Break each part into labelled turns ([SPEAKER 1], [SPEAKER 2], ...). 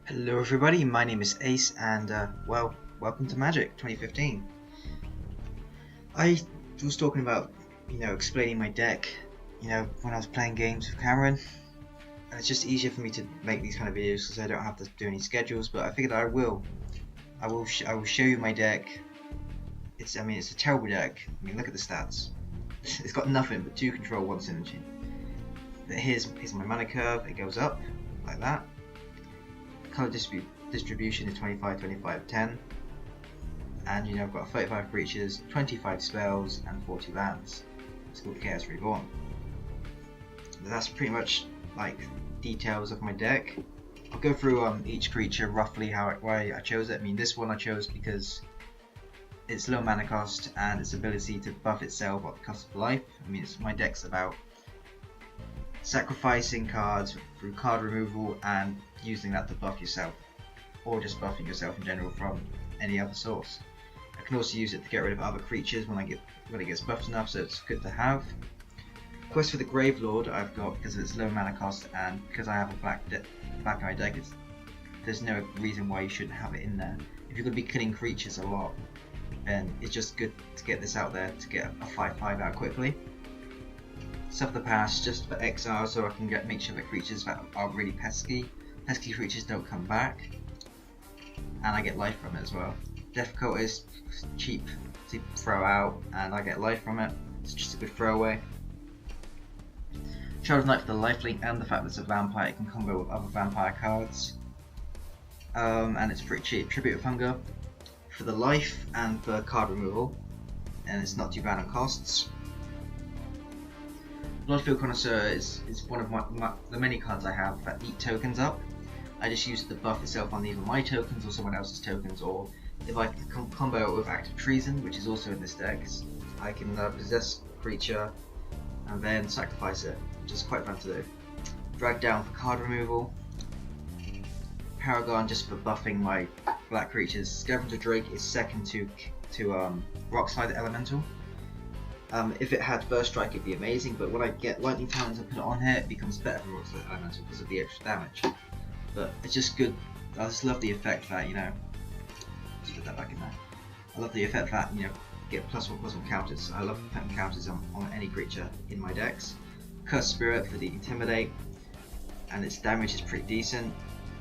[SPEAKER 1] Hello everybody, my name is Ace and well, welcome to Magic 2015. I was talking about, explaining my deck, when I was playing games with Cameron. And it's just easier for me to make these kind of videos because I don't have to do any schedules, but I figured I will. I will show you my deck. It's a terrible deck. Look at the stats. It's got nothing but 2 control, 1 synergy. But here's my mana curve. It goes up like that. Color distribution is 25, 25, 10, and I've got 35 creatures, 25 spells, and 40 lands. It's called Chaos Reborn. That's pretty much like details of my deck. I'll go through each creature roughly why I chose it. This one I chose because it's low mana cost and its ability to buff itself at the cost of life. My deck's about sacrificing cards through card removal and using that to buff yourself, or just buffing yourself in general from any other source. I can also use it to get rid of other creatures when it gets buffed enough, so it's good to have. Quest for the Gravelord I've got because of its low mana cost, and because I have a back in my deck, there's no reason why you shouldn't have it in there. If you're going to be killing creatures a lot, then it's just good to get this out there to get a 5/5 out quickly. Stuff the Past just for exile, so I can make sure that creatures that are really pesky creatures don't come back, and I get life from it as well. Death Cult is cheap to throw out, and I get life from it. It's just a good throwaway. Child of Night for the lifelink and the fact that it's a vampire, it can combo with other vampire cards, and it's pretty cheap. Tribute of Hunger for the life and for card removal, and it's not too bad on costs. Bloodfield Connoisseur is one of the many cards I have that eat tokens up. I just use it to buff itself on either my tokens or someone else's tokens, or if I can combo it with Active Treason, which is also in this deck, I can possess a creature and then sacrifice it, which is quite fun to do. Drag Down for card removal. Paragon just for buffing my black creatures. Scavenger Drake is second to Rockslide Elemental. If it had First Strike, it'd be amazing, but when I get Lightning Talons and put it on here, it becomes better than Rockslide Elemental because of the extra damage. But it's just good. I just love the effect that, let's put that back in there. I love the effect that, get +1/+1 counters. I love putting counters on any creature in my decks. Cursed Spirit for the Intimidate, and its damage is pretty decent.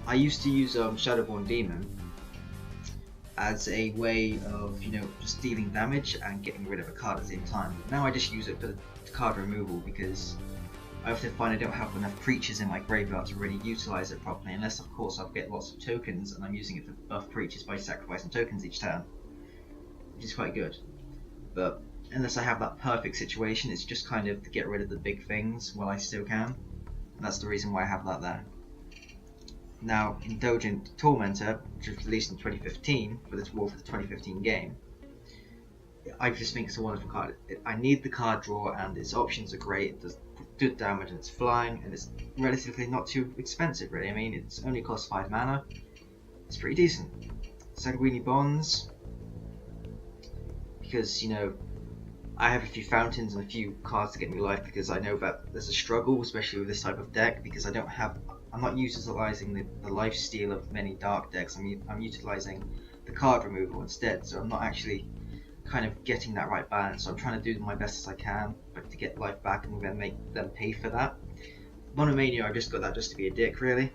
[SPEAKER 1] I used to use Shadowborn Demon as a way of, just dealing damage and getting rid of a card at the same time. Now I just use it for the card removal because I often find I don't have enough creatures in my graveyard to really utilize it properly, unless of course I'll get lots of tokens and I'm using it to buff creatures by sacrificing tokens each turn, which is quite good. But unless I have that perfect situation, it's just kind of to get rid of the big things while I still can, and that's the reason why I have that there. Now, Indulgent Tormentor, which was released in 2015 for the 2015 game, I just think it's a wonderful card. I need the card draw, and its options are great. It does good damage, and it's flying, and it's relatively not too expensive, really. It's only costs 5 mana. It's pretty decent. Sanguini Bonds, because I have a few fountains and a few cards to get me life, because I know that there's a struggle, especially with this type of deck, because I'm not utilizing the life steal of many dark decks. I'm utilizing the card removal instead, so I'm not actually kind of getting that right balance. So I'm trying to do my best as I can, but to get life back and then make them pay for that. Monomania, I just got that just to be a dick, really.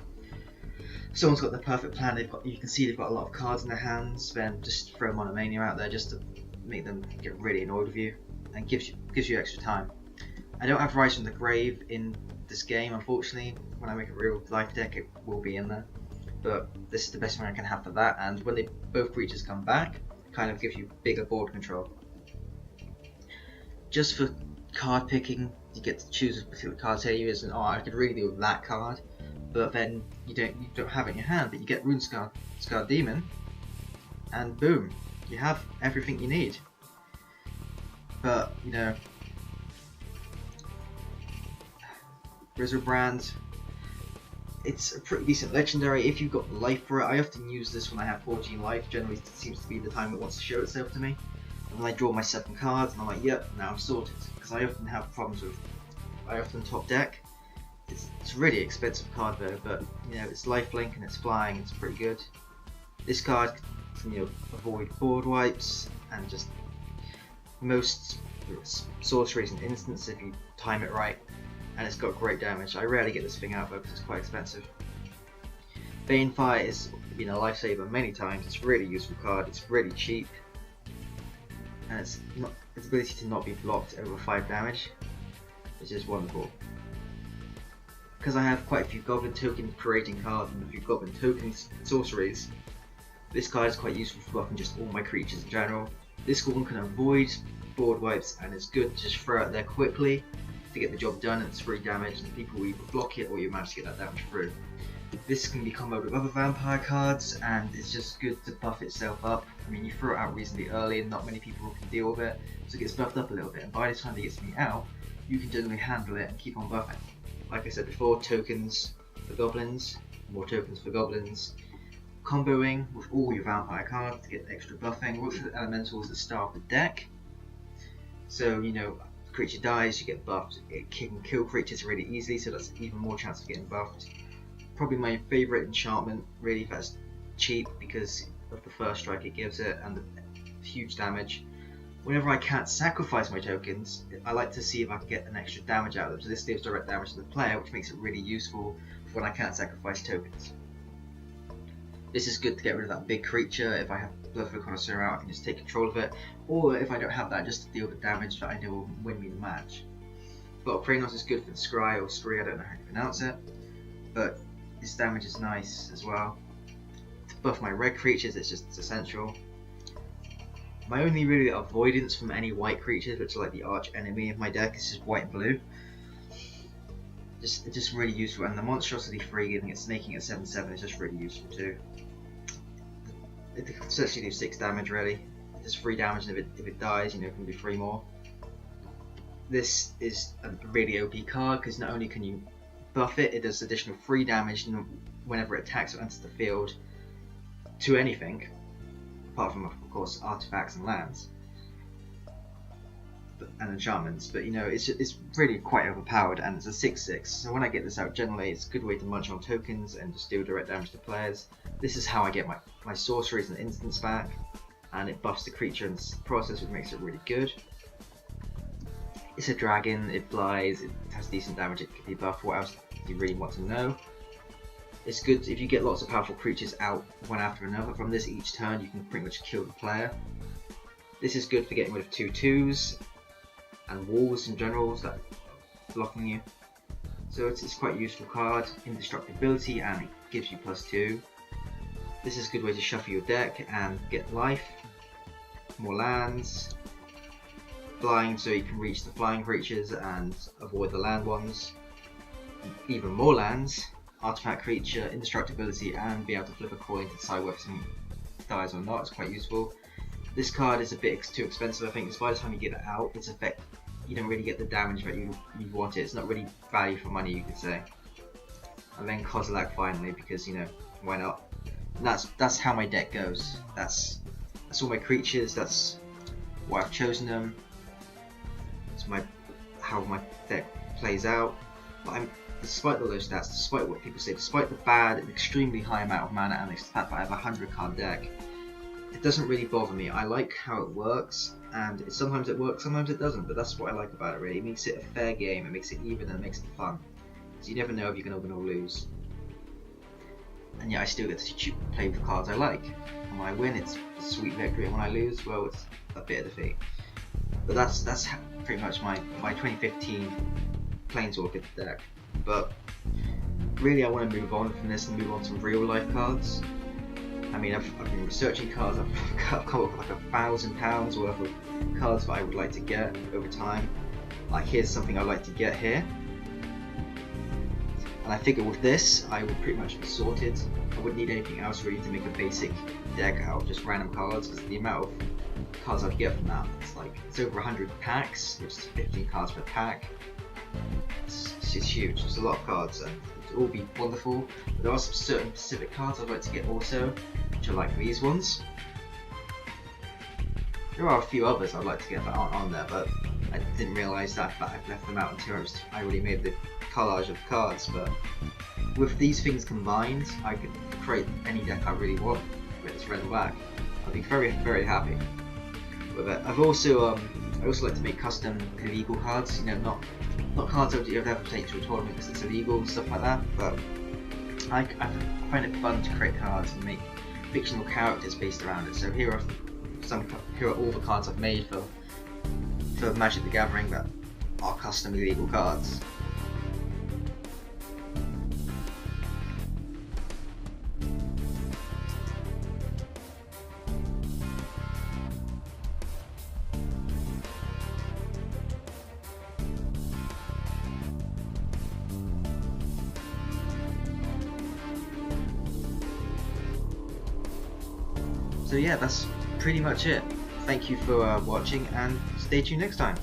[SPEAKER 1] If someone's got the perfect plan, you can see they've got a lot of cards in their hands, then just throw Monomania out there just to make them get really annoyed with you, and gives you extra time. I don't have Rise from the Grave in this game, unfortunately. When I make a real life deck, it will be in there, but this is the best one I can have for that. And when both creatures come back, it kind of gives you bigger board control. Just for card picking, you get to choose a particular card. Say you as I could really do with that card, but then you don't have it in your hand, but you get Runescar Demon, and boom, you have everything you need. But Griselbrand, it's a pretty decent legendary if you've got life for it. I often use this when I have 14 life. Generally, it seems to be the time it wants to show itself to me. And then I draw my 7 cards, and I'm like, yep, now I'm sorted. Because I often have problems with, I often top deck It's a really expensive card though, but you know, it's lifelink and it's flying, it's pretty good. This card can, you know, avoid board wipes and just most sorceries and instants if you time it right, and it's got great damage. I rarely get this thing out though because it's quite expensive. Banefire has been a lifesaver many times. It's a really useful card, it's really cheap, and its ability to not be blocked over 5 damage is just wonderful. Because I have quite a few Goblin token creating cards and a few Goblin token sorceries, this card is quite useful for buffing just all my creatures in general. This Goblin can avoid board wipes and it's good to just throw it there quickly to get the job done, and it's free damage and people will either block it or you manage to get that damage through. This can be comboed with other vampire cards and it's just good to buff itself up. I mean, you throw it out reasonably early and not many people can deal with it, so it gets buffed up a little bit, and by the time it gets me out, you can generally handle it and keep on buffing. Like I said before, tokens for goblins, more tokens for goblins, comboing with all your vampire cards to get extra buffing, works with elementals at the start of the deck. So, you know, the creature dies, you get buffed. It can kill creatures really easily, so that's even more chance of getting buffed. Probably my favourite enchantment, really, if that's cheap, because of the first strike it gives it and the huge damage. Whenever I can't sacrifice my tokens, I like to see if I can get an extra damage out of them. So this deals direct damage to the player, which makes it really useful when I can't sacrifice tokens. This is good to get rid of that big creature. If I have Bloodful Connoisseur out, I can just take control of it. Or if I don't have that, just to deal with damage that I know will win me the match. But Kranos is good for the Scry or Scree, I don't know how you pronounce it. But this damage is nice as well. To buff my red creatures, it's essential. My only really avoidance from any white creatures, which are like the arch enemy of my deck, is just white and blue. It's just really useful, and the monstrosity free, giving it snaking at 7/7 is just really useful too. It can essentially do 6 damage really. It's 3 damage, and if it dies, you know, it can do 3 more. This is a really OP card because not only can you buff it, it does additional 3 damage whenever it attacks or enters the field to anything, apart from of course artifacts and lands and enchantments. But you know, it's really quite overpowered, and it's a 6/6. So when I get this out, generally it's a good way to munch on tokens and just deal direct damage to players. This is how I get my sorceries and instants back, and it buffs the creature in the process, which makes it really good. It's a dragon, it flies, it has decent damage, it can be buffed. What else do you really want to know? It's good if you get lots of powerful creatures out one after another. From this each turn, you can pretty much kill the player. This is good for getting rid of 2/2s and walls in general that are blocking you. So it's quite a useful card. Indestructibility, and it gives you +2. This is a good way to shuffle your deck and get life, more lands, flying so you can reach the flying creatures and avoid the land ones, even more lands, artifact creature, indestructibility, and be able to flip a coin to decide whether something dies or not. It's quite useful. This card is a bit too expensive, I think, because by the time you get it out, you don't really get the damage that you want it. It's not really value for money, you could say. And then Kozilek finally, because, you know, why not? And that's how my deck goes. That's all my creatures. That's why I've chosen them. That's how my deck plays out. But despite all those stats, despite what people say, despite the bad and extremely high amount of mana and the fact that I have a 100-card deck, it doesn't really bother me. I like how it works, and sometimes it works, sometimes it doesn't, but that's what I like about it really. It makes it a fair game, it makes it even, and it makes it fun. So you never know if you're going to win or lose. And yet I still get to play with the cards I like. And when I win, it's a sweet victory, and when I lose, well, it's a bit of defeat. But that's pretty much my 2015 Planeswalker deck. But really I want to move on from this and move on to real life cards. I mean, I've been researching cards, I've come up with like £1,000 worth of cards that I would like to get over time. Like, here's something I'd like to get here. And I figure with this, I would pretty much be sorted. I wouldn't need anything else really to make a basic deck out of just random cards, because the amount of cards I'd get from that, it's over 100 packs, which is 15 cards per pack. It's huge, it's a lot of cards, and it will all be wonderful. But there are some certain specific cards I'd like to get also, which are like these ones. There are a few others I'd like to get that aren't on there, but I didn't realise that I've left them out until I already made the collage of cards, but with these things combined, I could create any deck I really want, whether it's red or black. I'd be very, very happy with it. I also like to make custom illegal cards. You know, not cards that you'd ever take to a tournament because it's illegal, stuff like that. But I find it fun to create cards and make fictional characters based around it. So here are all the cards I've made for Magic the Gathering that are custom illegal cards. So yeah, that's pretty much it. Thank you for watching, and stay tuned next time.